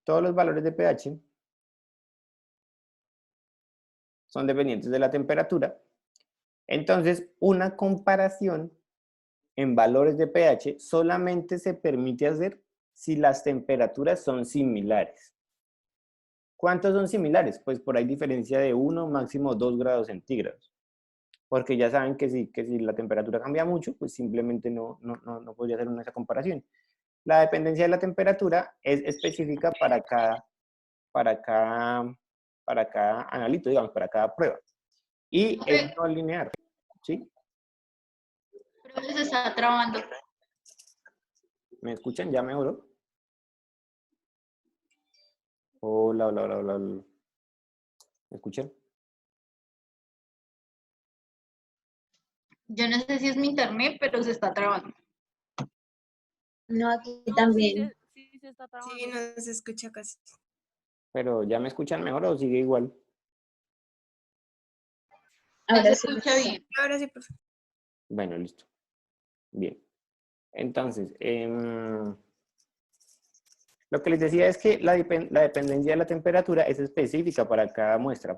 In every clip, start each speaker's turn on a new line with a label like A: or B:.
A: todos los valores de pH son dependientes de la temperatura. Entonces, una comparación en valores de pH solamente se permite hacer si las temperaturas son similares. ¿Cuántos son similares? Pues por ahí diferencia de 1, máximo 2 grados centígrados. Porque ya saben que si la temperatura cambia mucho, pues simplemente no podría hacer esa comparación. La dependencia de la temperatura es específica para cada analito, digamos, para cada prueba. Y es no lineal, ¿sí?
B: Pero se está trabando.
A: ¿Me escuchan? ¿Ya mejoró? Hola, hola, hola, hola. ¿Me escuchan?
B: Yo no sé si es mi internet, pero se está trabando.
C: No, aquí también.
D: Sí, se está trabando.
E: Sí, no se escucha casi.
A: Pero ¿ya me escuchan mejor o sigue igual?
B: Ya se
C: Ahora sí.
B: escucha bien.
E: Ahora sí, por favor.
A: Bueno, listo. Bien. Entonces, lo que les decía es que la dependencia de la temperatura es específica para cada muestra,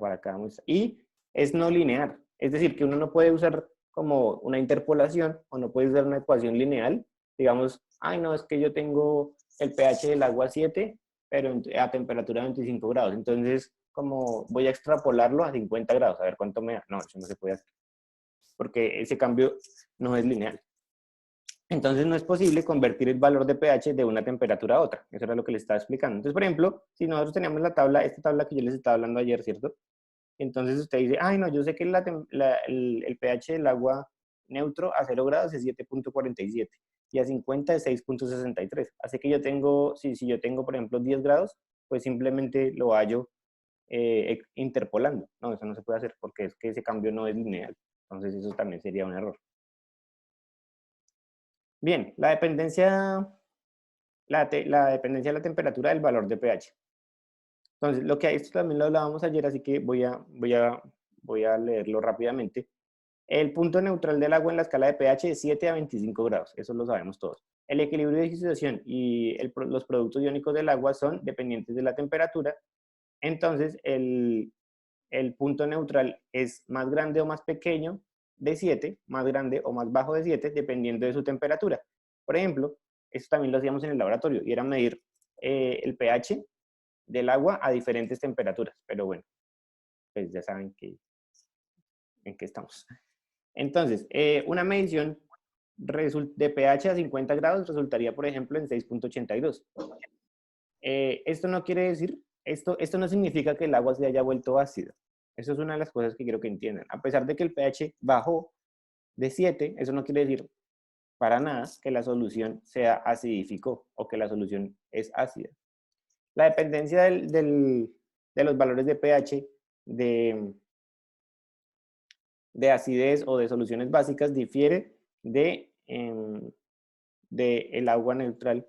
A: y es no lineal. Es decir, que uno no puede usar como una interpolación o no puede usar una ecuación lineal. Digamos, ay, no, es que yo tengo el pH del agua 7, pero a temperatura 25 grados. Entonces, como voy a extrapolarlo a 50 grados, a ver cuánto me da. No, eso no se puede hacer, porque ese cambio no es lineal. Entonces no es posible convertir el valor de pH de una temperatura a otra. Eso era lo que les estaba explicando. Entonces, por ejemplo, si nosotros teníamos la tabla, esta tabla que yo les estaba hablando ayer, ¿cierto? Entonces usted dice, ay, no, yo sé que el pH del agua neutro a 0 grados es 7.47 y a 50 es 6.63. Así que yo tengo, si yo tengo, por ejemplo, 10 grados, pues simplemente lo hallo interpolando. No, eso no se puede hacer porque es que ese cambio no es lineal. Entonces eso también sería un error. Bien, la dependencia de la temperatura del valor de pH. Entonces, esto también lo hablábamos ayer, así que voy a leerlo rápidamente. El punto neutral del agua en la escala de pH es 7 a 25 grados, eso lo sabemos todos. El equilibrio de disuasión y los productos iónicos del agua son dependientes de la temperatura. Entonces, el punto neutral es más grande o más pequeño de 7, más grande o más bajo de 7, dependiendo de su temperatura. Por ejemplo, esto también lo hacíamos en el laboratorio, y era medir el pH del agua a diferentes temperaturas, pero bueno, pues ya saben en qué estamos. Entonces, una medición de pH a 50 grados resultaría, por ejemplo, en 6.82. Esto no quiere decir, esto no significa que el agua se haya vuelto ácida. Eso es una de las cosas que quiero que entiendan. A pesar de que el pH bajó de 7, eso no quiere decir para nada que la solución se acidificó o que la solución es ácida. La dependencia de los valores de pH de acidez o de soluciones básicas difiere de el agua neutral,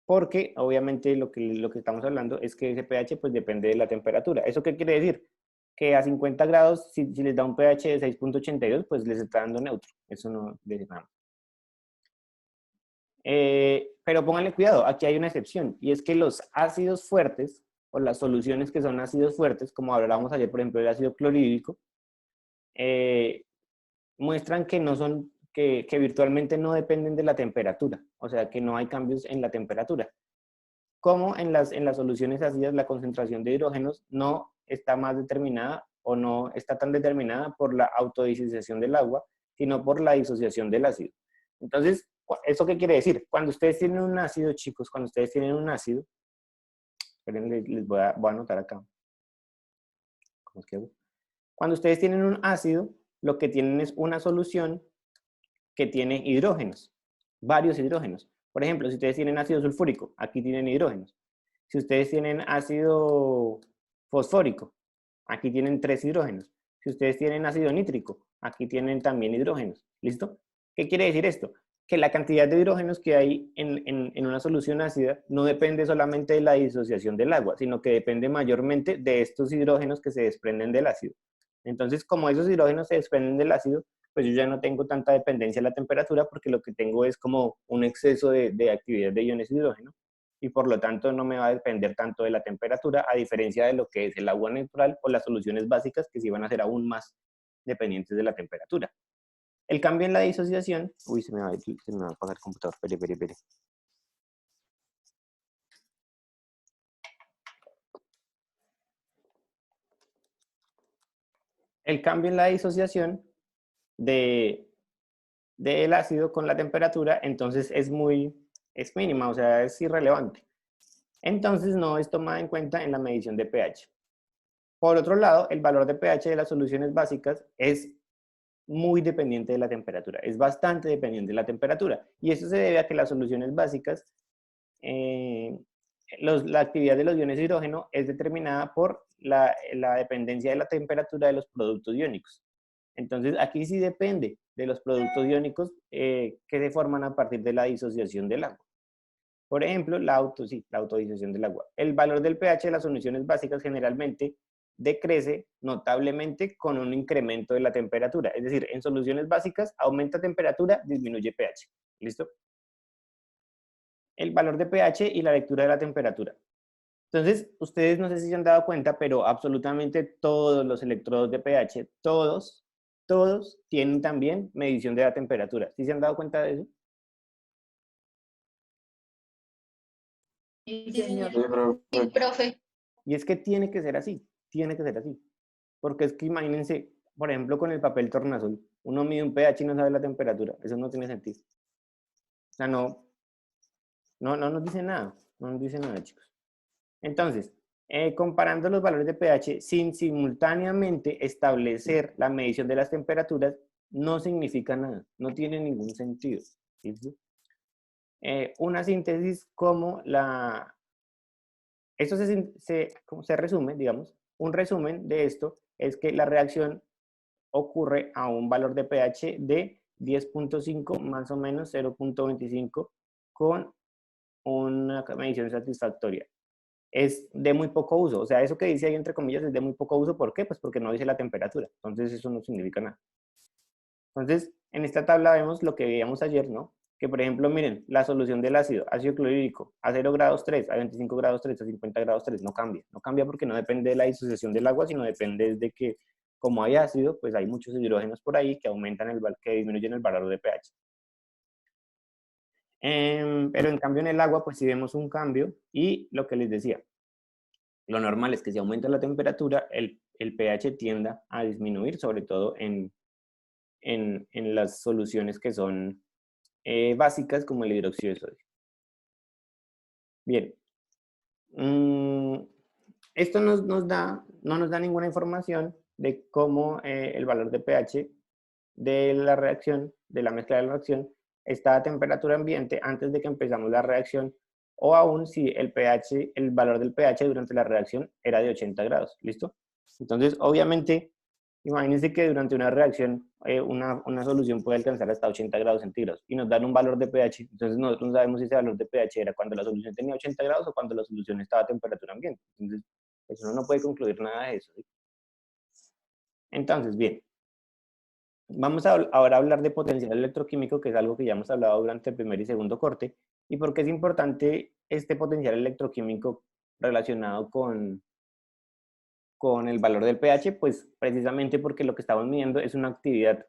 A: porque obviamente lo que estamos hablando es que ese pH pues depende de la temperatura. ¿Eso qué quiere decir? Que a 50 grados, si les da un pH de 6.82, pues les está dando neutro. Eso no les dice nada. Pero pónganle cuidado, aquí hay una excepción, y es que los ácidos fuertes, o las soluciones que son ácidos fuertes, como hablábamos ayer, por ejemplo, el ácido clorhídrico, muestran que no son, que virtualmente no dependen de la temperatura, o sea, que no hay cambios en la temperatura. Como en las soluciones ácidas, la concentración de hidrógenos no está más determinada o no está tan determinada por la autodisociación del agua, sino por la disociación del ácido. Entonces, ¿eso qué quiere decir? Cuando ustedes tienen un ácido, chicos, cuando ustedes tienen un ácido, esperen, les voy a anotar acá. ¿Cómo es que hago? Cuando ustedes tienen un ácido, lo que tienen es una solución que tiene hidrógenos, varios hidrógenos. Por ejemplo, si ustedes tienen ácido sulfúrico, aquí tienen hidrógenos. Si ustedes tienen ácido fosfórico, aquí tienen 3 hidrógenos. Si ustedes tienen ácido nítrico, aquí tienen también hidrógenos. ¿Listo? ¿Qué quiere decir esto? Que la cantidad de hidrógenos que hay en una solución ácida no depende solamente de la disociación del agua, sino que depende mayormente de estos hidrógenos que se desprenden del ácido. Entonces, como esos hidrógenos se desprenden del ácido, pues yo ya no tengo tanta dependencia de la temperatura porque lo que tengo es como un exceso de actividad de iones de hidrógeno. y por lo tanto no me va a depender tanto de la temperatura, a diferencia de lo que es el agua natural o las soluciones básicas que sí van a ser aún más dependientes de la temperatura. El cambio en la disociación, uy, se me va a apagar el computador, espere. El cambio en la disociación del ácido con la temperatura, entonces es mínima, o sea, es irrelevante. Entonces no es tomada en cuenta en la medición de pH. Por otro lado, el valor de pH de las soluciones básicas es muy dependiente de la temperatura, es bastante dependiente de la temperatura. Y eso se debe a que las soluciones básicas, la actividad de los iones de hidrógeno es determinada por la dependencia de la temperatura de los productos iónicos. Entonces, aquí sí depende de los productos iónicos que se forman a partir de la disociación del agua. Por ejemplo, la autodisociación del agua. El valor del pH de las soluciones básicas generalmente decrece notablemente con un incremento de la temperatura. Es decir, en soluciones básicas aumenta temperatura, disminuye pH. ¿Listo? El valor de pH y la lectura de la temperatura. Entonces, ustedes no sé si se han dado cuenta, pero absolutamente todos los electrodos de pH, todos tienen también medición de la temperatura. ¿Sí se han dado cuenta de eso?
B: Sí,
C: señor.
B: Sí, profe.
A: Y es que tiene que ser así, porque es que imagínense, por ejemplo, con el papel tornasol, uno mide un pH y no sabe la temperatura, eso no tiene sentido. O sea, no nos dice nada, chicos. Entonces, comparando los valores de pH sin simultáneamente establecer la medición de las temperaturas, no significa nada, no tiene ningún sentido. ¿Sí? Una síntesis como esto se resume, digamos, un resumen de esto es que la reacción ocurre a un valor de pH de 10.5 más o menos 0.25 con una medición satisfactoria. Es de muy poco uso, o sea, eso que dice ahí entre comillas es de muy poco uso, ¿por qué? Pues porque no dice la temperatura, entonces eso no significa nada. Entonces, en esta tabla vemos lo que veíamos ayer, ¿no? Que por ejemplo, miren, la solución del ácido clorhídrico a 0 grados 3, a 25 grados 3, a 50 grados 3, no cambia porque no depende de la disociación del agua, sino depende de que como hay ácido, pues hay muchos hidrógenos por ahí que que disminuyen el valor de pH. Pero en cambio en el agua, pues sí vemos un cambio y lo que les decía, lo normal es que si aumenta la temperatura, el pH tienda a disminuir, sobre todo en las soluciones que son básicas como el hidróxido de sodio. Bien. Esto no nos da ninguna información de cómo el valor de pH de la reacción, de la mezcla de la reacción, está a temperatura ambiente antes de que empezamos la reacción, o aún si el valor del pH durante la reacción era de 80 grados. ¿Listo? Entonces, obviamente, imagínense que durante una reacción una solución puede alcanzar hasta 80 grados centígrados y nos dan un valor de pH. Entonces nosotros no sabemos si ese valor de pH era cuando la solución tenía 80 grados o cuando la solución estaba a temperatura ambiente. Entonces, pues uno no puede concluir nada de eso. ¿Sí? Entonces, bien. Vamos ahora a hablar de potencial electroquímico, que es algo que ya hemos hablado durante el primer y segundo corte. ¿Y por qué es importante este potencial electroquímico relacionado con el valor del pH? Pues precisamente porque lo que estamos midiendo es una actividad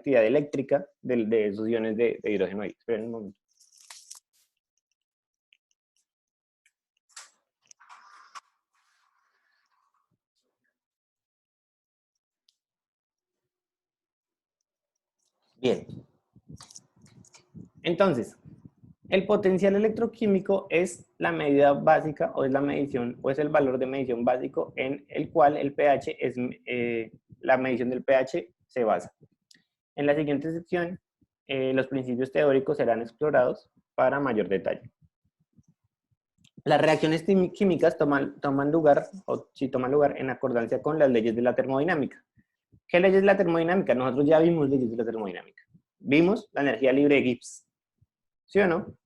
A: eléctrica de esos iones de hidrógeno ahí. Esperen un momento. Bien. Entonces, el potencial electroquímico es la medida básica o es la medición o es el valor de medición básico en el cual el pH es la medición del pH se basa. En la siguiente sección, los principios teóricos serán explorados para mayor detalle. Las reacciones químicas toman lugar en acordancia con las leyes de la termodinámica. ¿Qué leyes de la termodinámica? Nosotros ya vimos leyes de la termodinámica. Vimos la energía libre de Gibbs. ¿Sí o no?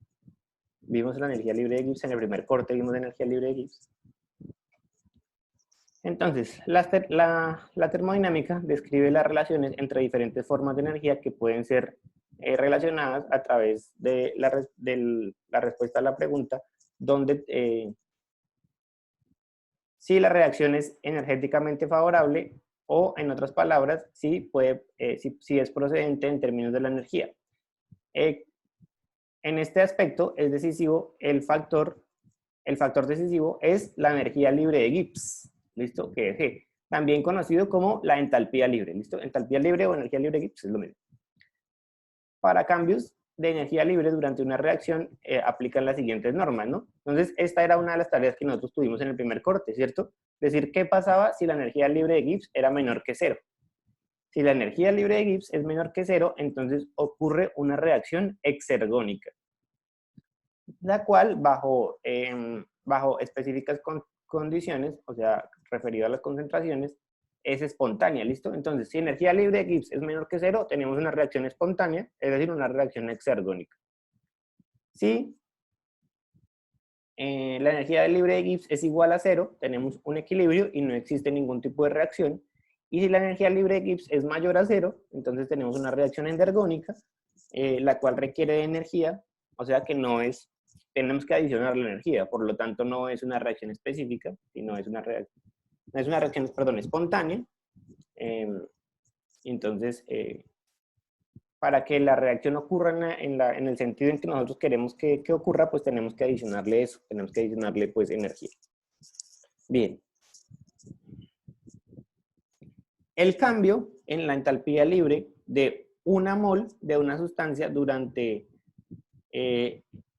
A: Vimos la energía libre de Gibbs en el primer corte, vimos la energía libre de Gibbs. Entonces, la termodinámica describe las relaciones entre diferentes formas de energía que pueden ser relacionadas a través de la respuesta a la pregunta, donde si la reacción es energéticamente favorable o, en otras palabras, si es procedente en términos de la energía. En este aspecto es decisivo el factor decisivo es la energía libre de Gibbs, ¿listo? Que es G, también conocido como la entalpía libre, ¿listo? Entalpía libre o energía libre de Gibbs es lo mismo. Para cambios de energía libre durante una reacción aplican las siguientes normas, ¿no? Entonces, esta era una de las tareas que nosotros tuvimos en el primer corte, ¿cierto? Decir qué pasaba si la energía libre de Gibbs era menor que cero. Si la energía libre de Gibbs es menor que cero, entonces ocurre una reacción exergónica, la cual bajo específicas condiciones, o sea, referido a las concentraciones, es espontánea, ¿listo? Entonces, si energía libre de Gibbs es menor que cero, tenemos una reacción espontánea, es decir, una reacción exergónica. Si la energía libre de Gibbs es igual a cero, tenemos un equilibrio y no existe ningún tipo de reacción. Y si la energía libre de Gibbs es mayor a cero, entonces tenemos una reacción endergónica, la cual requiere de energía, o sea que tenemos que adicionar la energía, por lo tanto no es una reacción específica, sino es una reacción, espontánea. Entonces, para que la reacción ocurra en el sentido en que nosotros queremos que ocurra, pues tenemos que adicionarle eso, tenemos que adicionarle pues energía. Bien. El cambio en la entalpía libre de una mol de una sustancia durante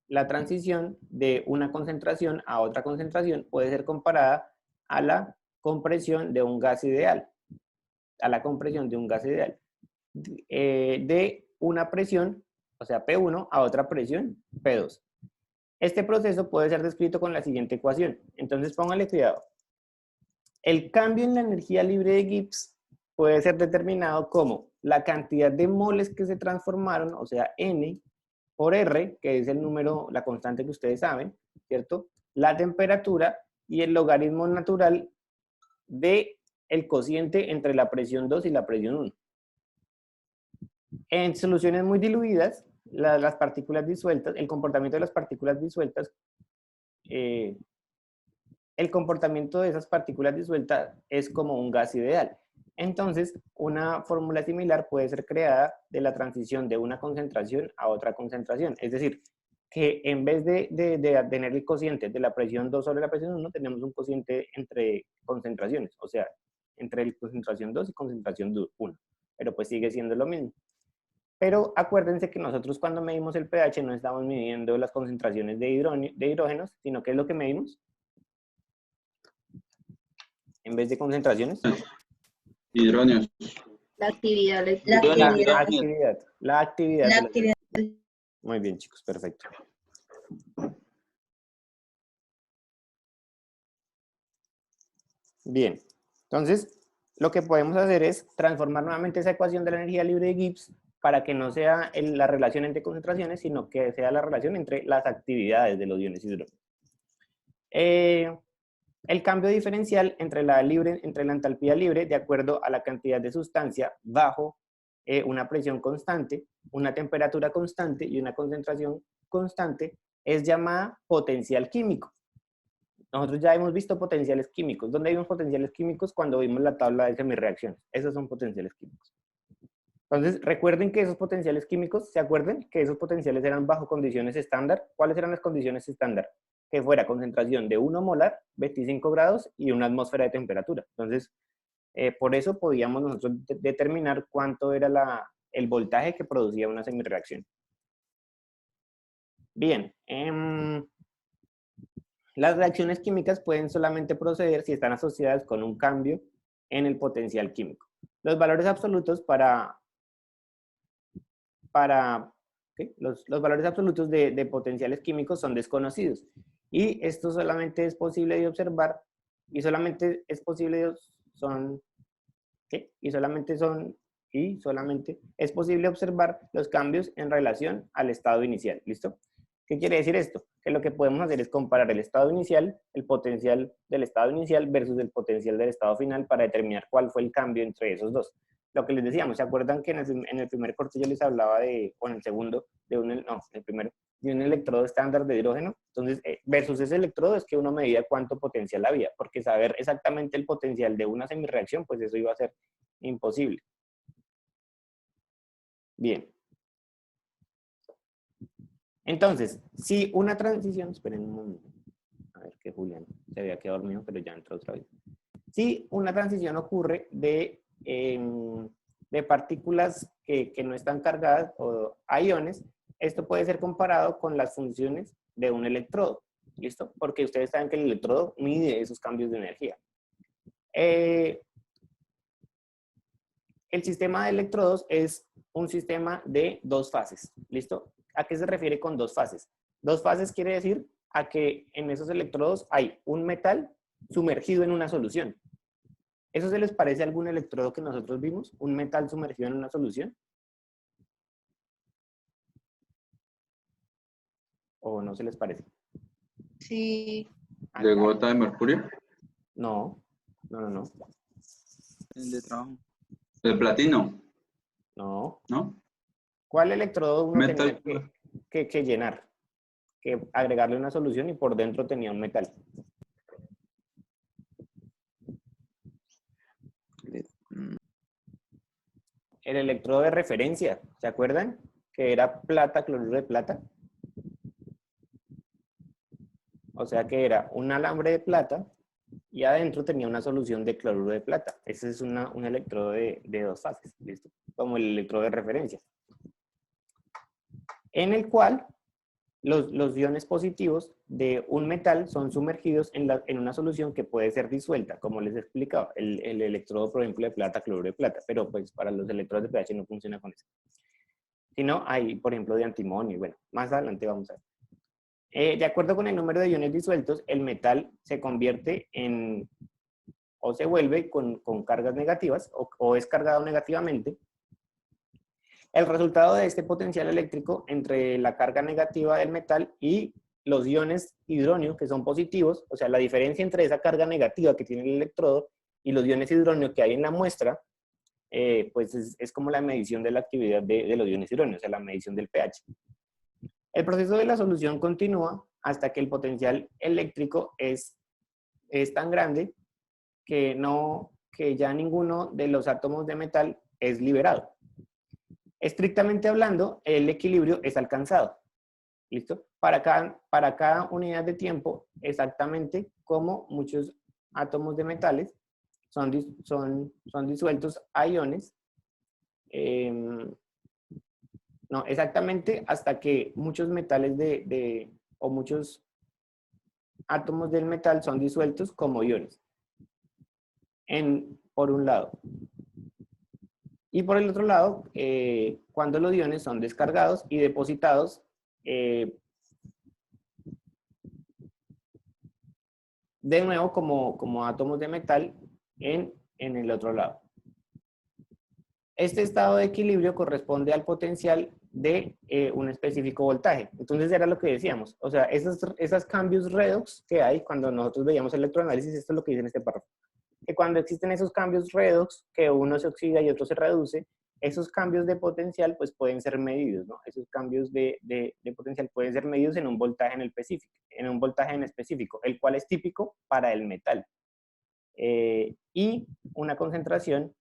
A: la transición de una concentración a otra concentración puede ser comparada a la compresión de un gas ideal. De una presión, o sea, P1, a otra presión, P2. Este proceso puede ser descrito con la siguiente ecuación. Entonces, póngale cuidado. El cambio en la energía libre de Gibbs puede ser determinado como la cantidad de moles que se transformaron, o sea, N, por R, que es el número, la constante que ustedes saben, ¿cierto? La temperatura y el logaritmo natural de el cociente entre la presión 2 y la presión 1. En soluciones muy diluidas, las partículas disueltas, el comportamiento de las partículas disueltas, el comportamiento de esas partículas disueltas es como un gas ideal. Entonces, una fórmula similar puede ser creada de la transición de una concentración a otra concentración. Es decir, que en vez de tener el cociente de la presión 2 sobre la presión 1, tenemos un cociente entre concentraciones, o sea, entre concentración 2 y concentración 1. Pero pues sigue siendo lo mismo. Pero acuérdense que nosotros cuando medimos el pH no estamos midiendo las concentraciones de hidrógenos, sino que es lo que medimos en vez de concentraciones.
D: Hidrógenos.
B: La actividad.
A: La actividad.
C: La actividad.
A: Muy bien, chicos, perfecto. Bien, entonces lo que podemos hacer es transformar nuevamente esa ecuación de la energía libre de Gibbs para que no sea la relación entre concentraciones, sino que sea la relación entre las actividades de los iones hidrógenos. El cambio diferencial entre la entalpía libre de acuerdo a la cantidad de sustancia bajo una presión constante, una temperatura constante y una concentración constante es llamada potencial químico. Nosotros ya hemos visto potenciales químicos. ¿Dónde vimos potenciales químicos? Cuando vimos la tabla de semirreacciones. Esos son potenciales químicos. Entonces, recuerden que esos potenciales químicos, ¿se acuerdan? Que esos potenciales eran bajo condiciones estándar. ¿Cuáles eran las condiciones estándar? Que fuera concentración de 1 molar, 25 grados y una atmósfera de temperatura. Entonces, por eso podíamos nosotros determinar cuánto era el voltaje que producía una semirreacción. Bien, las reacciones químicas pueden solamente proceder si están asociadas con un cambio en el potencial químico. Los valores absolutos los valores absolutos de potenciales químicos son desconocidos. Y esto solamente es posible de observar, y solamente es posible observar los cambios en relación al estado inicial. ¿Listo? ¿Qué quiere decir esto? Que lo que podemos hacer es comparar el estado inicial, el potencial del estado inicial versus el potencial del estado final para determinar cuál fue el cambio entre esos dos. lo que les decíamos, ¿se acuerdan que en el primer corte yo les hablaba de, o en el segundo, el primero, de un electrodo estándar de hidrógeno? Entonces, versus ese electrodo es que uno medía cuánto potencial había, porque saber exactamente el potencial de una semirreacción, pues eso iba a ser imposible. Bien. Entonces, si una transición, esperen un momento, a ver que Julián se había quedado dormido, pero ya entró otra vez. Si una transición ocurre de partículas que no están cargadas o a iones, esto puede ser comparado con las funciones de un electrodo, ¿listo? Porque ustedes saben que el electrodo mide esos cambios de energía. El sistema de electrodos es un sistema de dos fases, ¿listo? ¿A qué se refiere con dos fases? Dos fases quiere decir a que en esos electrodos hay un metal sumergido en una solución. ¿Eso se les parece a algún electrodo que nosotros vimos? ¿Un metal sumergido en una solución? ¿O no se les parece?
B: Sí.
D: ¿De gota de mercurio?
A: No.
E: El de trabajo.
D: ¿El platino?
A: No.
D: ¿No?
A: ¿Cuál electrodo uno
D: Metal.
A: tenía que llenar? Que agregarle una solución y por dentro tenía un metal. El electrodo de referencia, ¿se acuerdan? Que era plata, cloruro de plata. O sea que era un alambre de plata y adentro tenía una solución de cloruro de plata. Ese es un electrodo de dos fases, ¿listo? Como el electrodo de referencia. En el cual los iones positivos de un metal son sumergidos en una solución que puede ser disuelta, como les explicaba, el electrodo, por ejemplo, de plata, cloruro de plata, pero pues para los electrodos de pH no funciona con eso. Sino hay, por ejemplo, de antimonio, y bueno, más adelante vamos a ver. De acuerdo con el número de iones disueltos, el metal se convierte en, o se vuelve con cargas negativas, o es cargado negativamente. El resultado de este potencial eléctrico entre la carga negativa del metal y los iones hidróneo, que son positivos, o sea, la diferencia entre esa carga negativa que tiene el electrodo y los iones hidróneo que hay en la muestra, pues es como la medición de la actividad de los iones hidróneos, o sea, la medición del pH. El proceso de la solución continúa hasta que el potencial eléctrico es tan grande que ya ninguno de los átomos de metal es liberado. Estrictamente hablando, el equilibrio es alcanzado. ¿Listo? Para cada unidad de tiempo, exactamente como muchos átomos de metales son disueltos a iones. No, exactamente hasta que muchos metales o muchos átomos del metal son disueltos como iones. Por un lado. Y por el otro lado, cuando los iones son descargados y depositados de nuevo como átomos de metal en el otro lado. Este estado de equilibrio corresponde al potencial de un específico voltaje. Entonces era lo que decíamos. O sea, esos cambios redox que hay cuando nosotros veíamos electroanálisis, esto es lo que dice en este párrafo. Que cuando existen esos cambios redox, que uno se oxida y otro se reduce, esos cambios de potencial pues pueden ser medidos, ¿no? Esos cambios de potencial pueden ser medidos en un voltaje en específico, el cual es típico para el metal. Y una concentración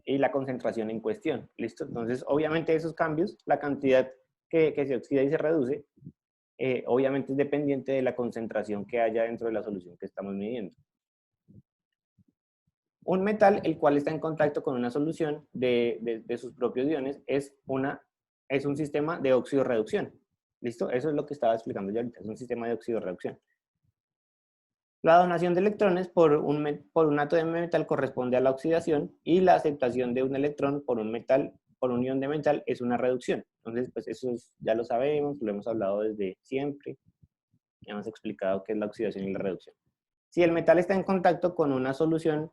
A: y la concentración en cuestión, ¿listo? Entonces, obviamente esos cambios, la cantidad que se oxida y se reduce, obviamente es dependiente de la concentración que haya dentro de la solución que estamos midiendo. Un metal, el cual está en contacto con una solución de sus propios iones, es un sistema de oxidorreducción. ¿Listo? Eso es lo que estaba explicando yo ahorita, es un sistema de oxidorreducción. La donación de electrones por un átomo de metal corresponde a la oxidación y la aceptación de un electrón por un ion de metal es una reducción. Entonces, pues eso ya lo sabemos, lo hemos hablado desde siempre. Hemos explicado qué es la oxidación y la reducción. Si el metal está en contacto con una solución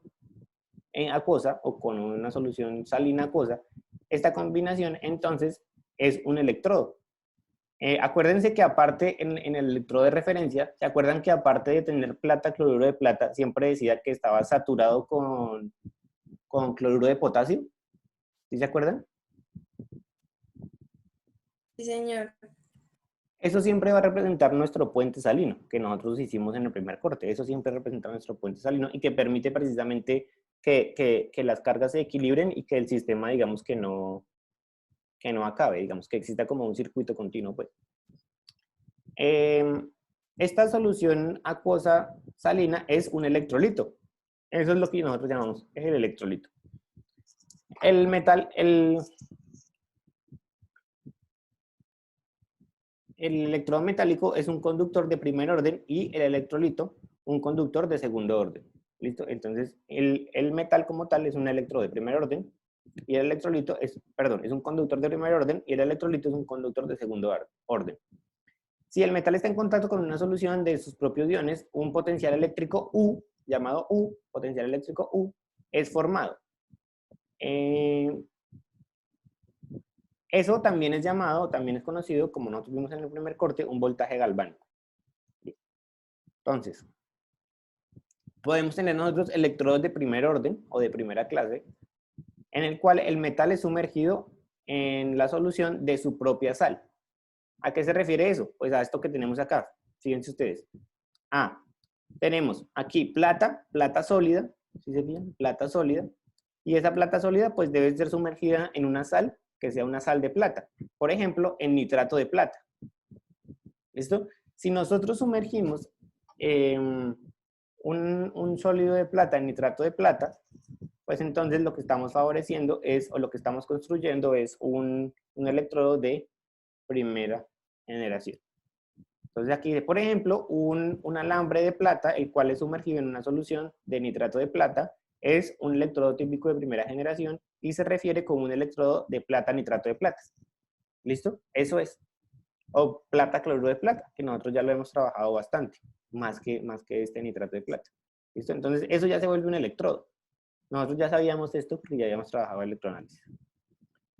A: acuosa o con una solución salina acuosa, esta combinación entonces es un electrodo. Acuérdense que aparte en el electrodo de referencia, ¿se acuerdan que aparte de tener plata, cloruro de plata, siempre decía que estaba saturado con con cloruro de potasio. ¿Sí se acuerdan?
B: Sí, señor.
A: Eso siempre va a representar nuestro puente salino, que nosotros hicimos en el primer corte. Eso siempre representa nuestro puente salino y que permite precisamente que las cargas se equilibren y que el sistema, digamos, que no acabe, digamos, que exista como un circuito continuo, pues. Esta solución acuosa salina es un electrolito. Eso es lo que nosotros llamamos el electrolito. El metal, el electrodo metálico es un conductor de primer orden y el electrolito un conductor de segundo orden. ¿Listo? Entonces, el metal como tal es un electrodo de primer orden y el electrolito es un conductor de primer orden y el electrolito es un conductor de segundo orden. Si el metal está en contacto con una solución de sus propios iones, un potencial eléctrico U, llamado U, potencial eléctrico U, es formado. Eso también es llamado, también es conocido, como nosotros vimos en el primer corte, un voltaje galvánico. Entonces, podemos tener nosotros electrodos de primer orden o de primera clase, en el cual el metal es sumergido en la solución de su propia sal. ¿A qué se refiere eso? Pues a esto que tenemos acá. Fíjense ustedes. Tenemos aquí plata sólida, ¿sí se fijan? Plata sólida. Y esa plata sólida pues debe ser sumergida en una sal que sea una sal de plata. Por ejemplo, en nitrato de plata. ¿Listo? Si nosotros sumergimos un sólido de plata en nitrato de plata, pues entonces lo que estamos favoreciendo es, o lo que estamos construyendo es un electrodo de primera generación. Entonces aquí, por ejemplo, un alambre de plata, el cual es sumergido en una solución de nitrato de plata, es un electrodo típico de primera generación y se refiere como un electrodo de plata nitrato de plata. ¿Listo? Eso es. O plata cloruro de plata, que nosotros ya lo hemos trabajado bastante, más que este nitrato de plata. ¿Listo? Entonces eso ya se vuelve un electrodo. Nosotros ya sabíamos esto porque ya habíamos trabajado electroanálisis.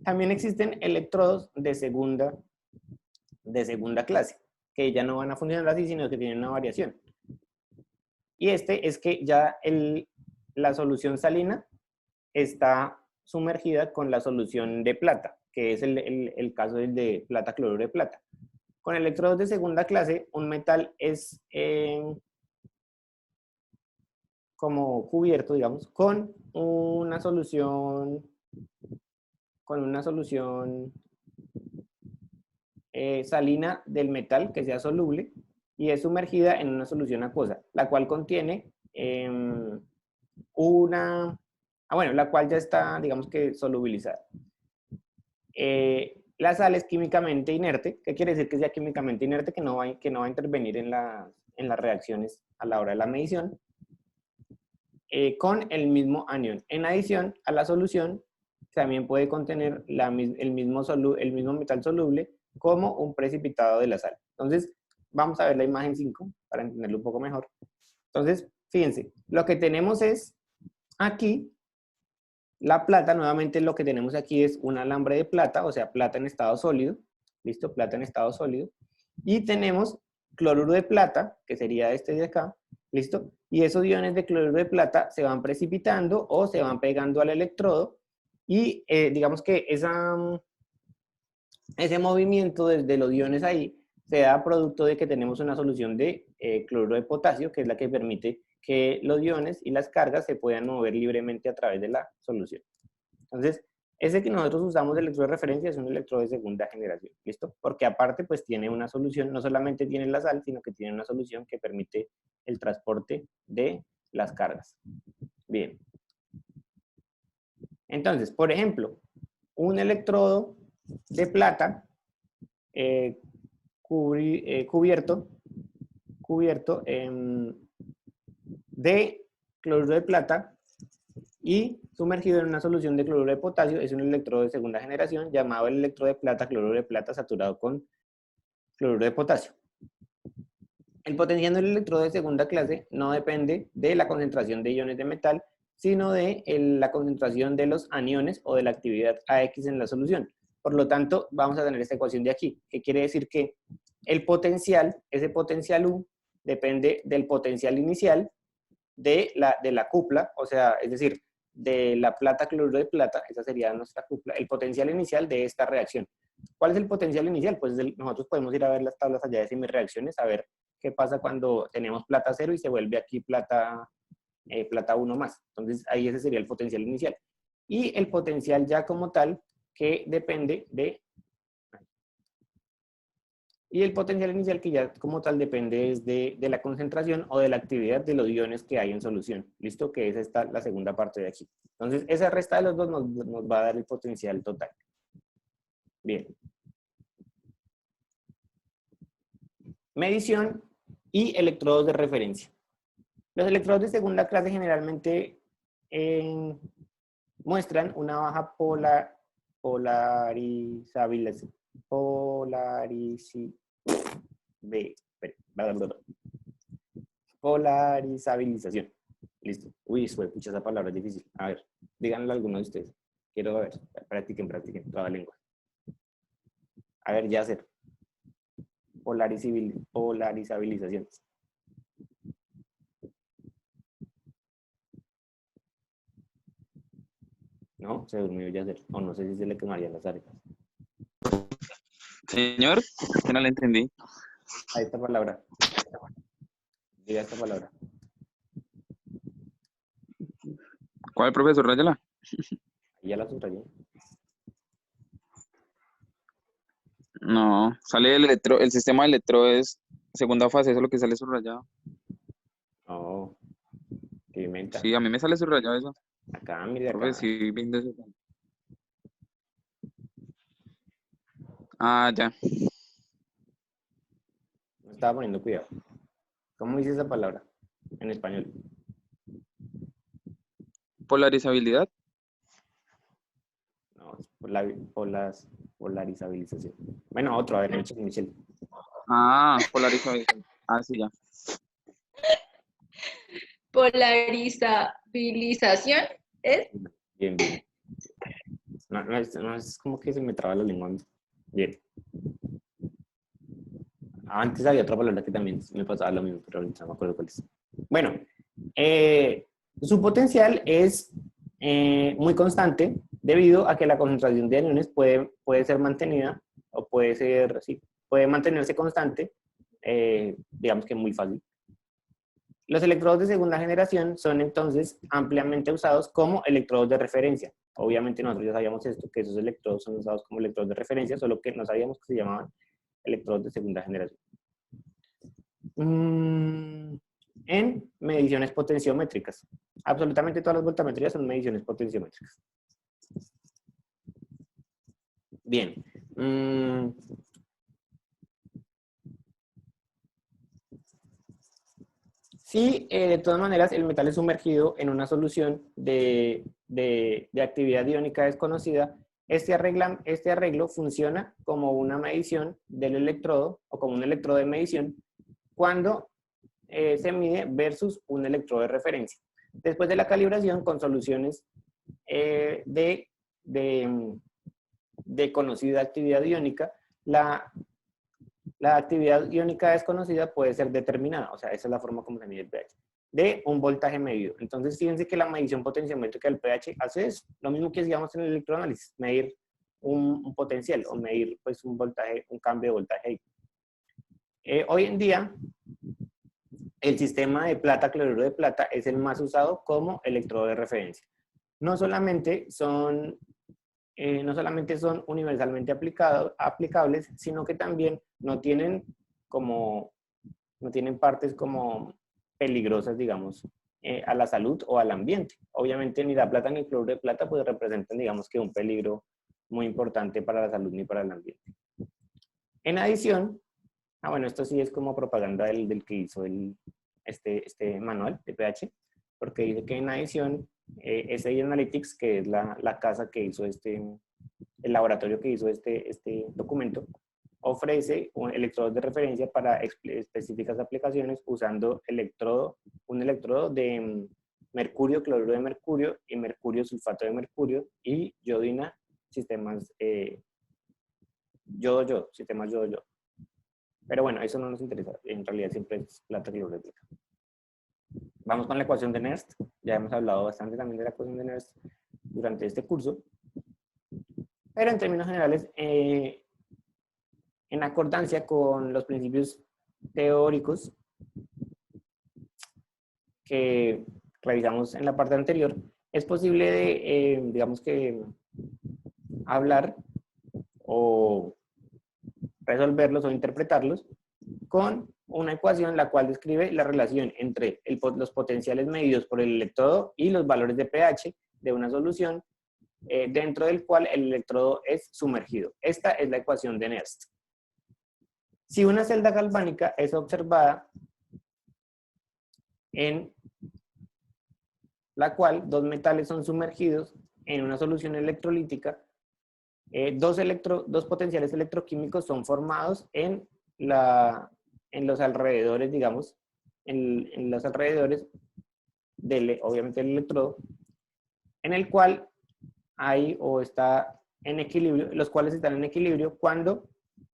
A: También existen electrodos de segunda clase, que ya no van a funcionar así, sino que tienen una variación. Y este es que ya la solución salina está sumergida con la solución de plata, que es el caso del de plata cloruro de plata. Con electrodos de segunda clase, un metal es como cubierto, digamos, con una solución salina del metal que sea soluble y es sumergida en una solución acuosa, la cual contiene la cual ya está, digamos que solubilizada. La sal es químicamente inerte. ¿Qué quiere decir que sea químicamente inerte? Que no va a intervenir en las reacciones a la hora de la medición. Con el mismo anión. En adición a la solución, también puede contener el mismo metal soluble como un precipitado de la sal. Entonces, vamos a ver la imagen 5 para entenderlo un poco mejor. Entonces, fíjense, lo que tenemos es aquí, la plata, nuevamente lo que tenemos aquí es un alambre de plata, o sea, plata en estado sólido, ¿listo? Plata en estado sólido. Y tenemos cloruro de plata, que sería este de acá, ¿listo? Y esos iones de cloruro de plata se van precipitando o se van pegando al electrodo y digamos que ese movimiento de los iones ahí se da producto de que tenemos una solución de cloruro de potasio, que es la que permite que los iones y las cargas se puedan mover libremente a través de la solución. Entonces, ese que nosotros usamos de electrodo de referencia es un electrodo de segunda generación, ¿listo? Porque aparte, pues tiene una solución, no solamente tiene la sal, sino que tiene una solución que permite el transporte de las cargas. Bien. Entonces, por ejemplo, un electrodo de plata cubierto de cloruro de plata y sumergido en una solución de cloruro de potasio es un electrodo de segunda generación llamado el electrodo de plata, cloruro de plata saturado con cloruro de potasio. El potencial del electrodo de segunda clase no depende de la concentración de iones de metal, sino de la concentración de los aniones o de la actividad AX en la solución. Por lo tanto, vamos a tener esta ecuación de aquí, que quiere decir que el potencial, ese potencial U, depende del potencial inicial de la cupla, o sea, es decir, de la plata cloruro de plata, esa sería nuestra cupla, el potencial inicial de esta reacción. ¿Cuál es el potencial inicial? Pues nosotros podemos ir a ver las tablas allá de semireacciones, a ver qué pasa cuando tenemos plata 0 y se vuelve aquí plata 1 más. Entonces ahí ese sería el potencial inicial. Y el potencial ya como tal, que depende de... Y el potencial inicial que ya como tal depende es de la concentración o de la actividad de los iones que hay en solución. ¿Listo? Que es esta la segunda parte de aquí. Entonces esa resta de los dos nos va a dar el potencial total. Bien. Medición y electrodos de referencia. Los electrodos de segunda clase generalmente muestran una baja polarizabilización. Listo. Uy, pucha, esa palabra es difícil. A ver, díganlo a alguno de ustedes. Quiero ver. Practiquen toda lengua. A ver, ya hacer. Polarizabilización. No, se durmió ya hacer. O no sé si se le quemarían las arepas.
E: Señor, que no le entendí.
A: A esta palabra. Diga esta palabra.
E: ¿Cuál, profesor? Ráyala.
A: Ya la subrayé.
E: No, sale el sistema de electrodes, segunda fase, eso es lo que sale subrayado.
A: Oh, qué inventa.
E: Sí, a mí me sale subrayado eso.
A: Acá, mire acá.
E: Profe, sí, bien de eso. Ah, ya.
A: No estaba poniendo cuidado. ¿Cómo dice esa palabra en español?
E: Polarizabilidad.
A: No, polarizabilización. Bueno, otro, a ver, Michelle.
E: Ah, polarizabilidad. Ah, sí, ya.
B: Polarizabilización es.
A: Bien, bien. No, es como que se me traba la lengua. Bien. Antes había otra palabra que también me pasaba lo mismo, pero ahorita no me acuerdo cuál es. Bueno, su potencial es muy constante debido a que la concentración de aniones puede ser mantenida o puede mantenerse constante, digamos que muy fácil. Los electrodos de segunda generación son entonces ampliamente usados como electrodos de referencia. Obviamente nosotros ya sabíamos esto, que esos electrodos son usados como electrodos de referencia, solo que no sabíamos que se llamaban electrodos de segunda generación. En mediciones potenciométricas. Absolutamente todas las voltametrías son mediciones potenciométricas. Bien. Si de todas maneras el metal es sumergido en una solución de actividad iónica desconocida, este arreglo funciona como una medición del electrodo o como un electrodo de medición cuando se mide versus un electrodo de referencia. Después de la calibración con soluciones de conocida actividad iónica, la actividad iónica desconocida puede ser determinada, o sea, esa es la forma como se mide el pH, de un voltaje medido. Entonces, fíjense que la medición potenciométrica del pH hace eso, lo mismo que hacíamos en el electroanálisis, medir un potencial o medir pues un voltaje, un cambio de voltaje. Hoy en día, el sistema de plata-cloruro de plata es el más usado como electrodo de referencia. No solamente son universalmente aplicables, sino que también no tienen partes como peligrosas, digamos, a la salud o al ambiente. Obviamente ni la plata ni el cloruro de plata pues representan, digamos, que un peligro muy importante para la salud ni para el ambiente. En adición, bueno, esto sí es como propaganda del que hizo este manual de pH, porque dice que en adición, SI Analytics, que es la casa que hizo el laboratorio que hizo este documento, ofrece electrodos de referencia para específicas aplicaciones usando un electrodo de mercurio, cloruro de mercurio y mercurio sulfato de mercurio y yodina, sistemas yodo-yodo. Pero bueno, eso no nos interesa. En realidad siempre es plata, cloruro de plata. Vamos con la ecuación de Nernst. Ya hemos hablado bastante también de la ecuación de Nernst durante este curso. Pero en términos generales, en acordancia con los principios teóricos que revisamos en la parte anterior, es posible, digamos que, hablar o resolverlos o interpretarlos con una ecuación la cual describe la relación entre los potenciales medidos por el electrodo y los valores de pH de una solución dentro del cual el electrodo es sumergido. Esta es la ecuación de Nernst. Si una celda galvánica es observada en la cual dos metales son sumergidos en una solución electrolítica, dos potenciales electroquímicos son formados en los alrededores, digamos, en los alrededores obviamente el electrodo, en el cual hay o está en equilibrio, los cuales están en equilibrio cuando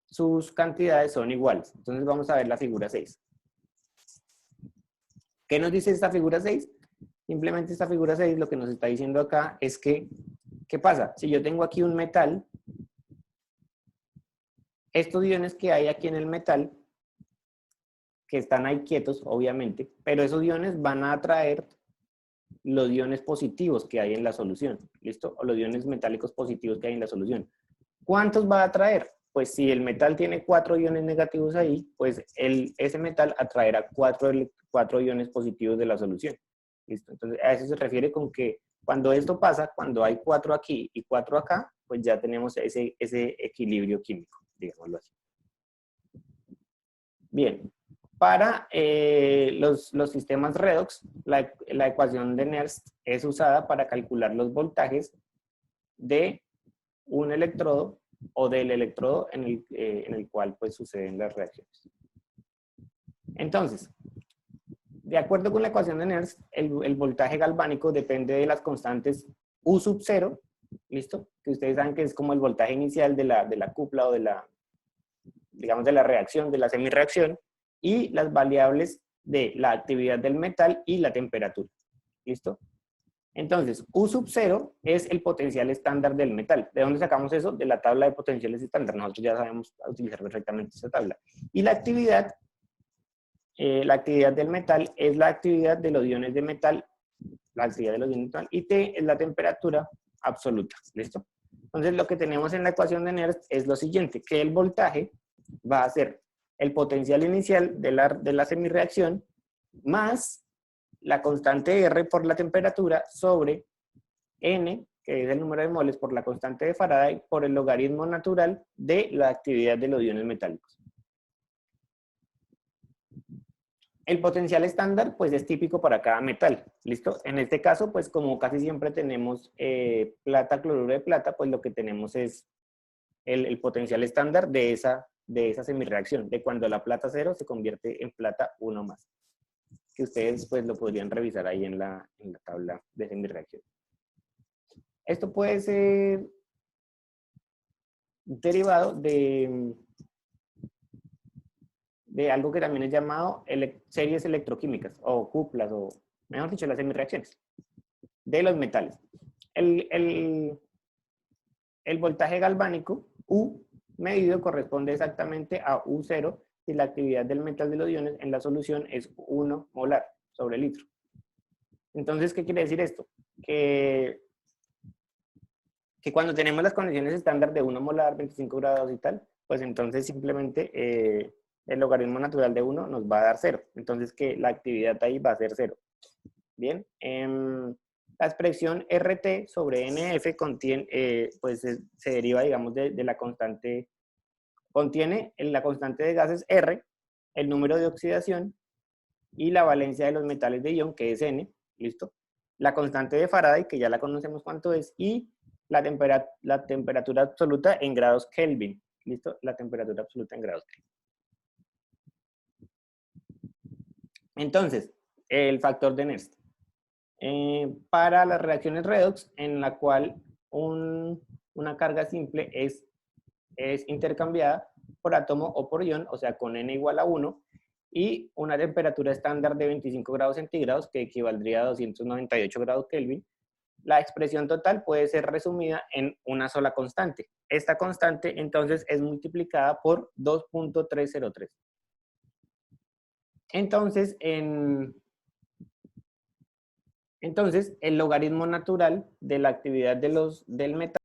A: sus cantidades son iguales. Entonces vamos a ver la figura 6. ¿Qué nos dice esta figura 6? Simplemente esta figura 6 lo que nos está diciendo acá es que, ¿qué pasa? Si yo tengo aquí un metal, estos iones que hay aquí en el metal, que están ahí quietos, obviamente, pero esos iones van a atraer los iones positivos que hay en la solución, ¿listo? O los iones metálicos positivos que hay en la solución. ¿Cuántos va a atraer? Pues si el metal tiene 4 iones negativos ahí, pues ese metal atraerá 4 iones positivos de la solución, ¿listo? Entonces a eso se refiere con que cuando esto pasa, cuando hay 4 aquí y 4 acá, pues ya tenemos ese equilibrio químico, digámoslo así. Bien. Para los sistemas redox, la ecuación de Nernst es usada para calcular los voltajes de un electrodo o del electrodo en el cual pues, suceden las reacciones. Entonces, de acuerdo con la ecuación de Nernst, el voltaje galvánico depende de las constantes U sub 0, ¿listo? Que ustedes saben que es como el voltaje inicial de la cupla o digamos, de la reacción, de la semirreacción, y las variables de la actividad del metal y la temperatura. ¿Listo? Entonces, U sub 0 es el potencial estándar del metal. ¿De dónde sacamos eso? De la tabla de potenciales estándar. Nosotros ya sabemos utilizar perfectamente esa tabla. Y la actividad del metal es la actividad de los iones de metal, la actividad de los iones de metal, y T es la temperatura absoluta. ¿Listo? Entonces, lo que tenemos en la ecuación de Nernst es lo siguiente, que el voltaje va a ser el potencial inicial de la semirreacción más la constante R por la temperatura sobre N, que es el número de moles por la constante de Faraday, por el logaritmo natural de la actividad de los iones metálicos. El potencial estándar, pues es típico para cada metal, ¿listo? En este caso, pues como casi siempre tenemos plata, cloruro de plata, pues lo que tenemos es el potencial estándar de esa semirreacción, de cuando la plata 0 se convierte en plata 1 más. Que ustedes pues lo podrían revisar ahí en la tabla de semirreacción. Esto puede ser derivado de algo que también es llamado series electroquímicas o cuplas, o mejor dicho, las semirreacciones de los metales. El voltaje galvánico U medido corresponde exactamente a U0 si la actividad del metal de los iones en la solución es 1 molar sobre litro. Entonces, ¿qué quiere decir esto? Que cuando tenemos las condiciones estándar de 1 molar, 25 grados y tal, pues entonces simplemente el logaritmo natural de 1 nos va a dar 0. Entonces, que la actividad ahí va a ser 0. Bien. La expresión RT sobre NF contiene, pues se deriva, digamos, de la constante, contiene la constante de gases R, el número de oxidación y la valencia de los metales de ion, que es N, ¿listo? La constante de Faraday, que ya la conocemos cuánto es, y la temperatura absoluta en grados Kelvin, ¿listo? La temperatura absoluta en grados Kelvin. Entonces, el factor de Nernst. Para las reacciones redox, en la cual una carga simple es intercambiada por átomo o por ion, o sea, con N igual a 1, y una temperatura estándar de 25 grados centígrados, que equivaldría a 298 grados Kelvin, la expresión total puede ser resumida en una sola constante. Esta constante, entonces, es multiplicada por 2.303. Entonces, el logaritmo natural de la actividad del metal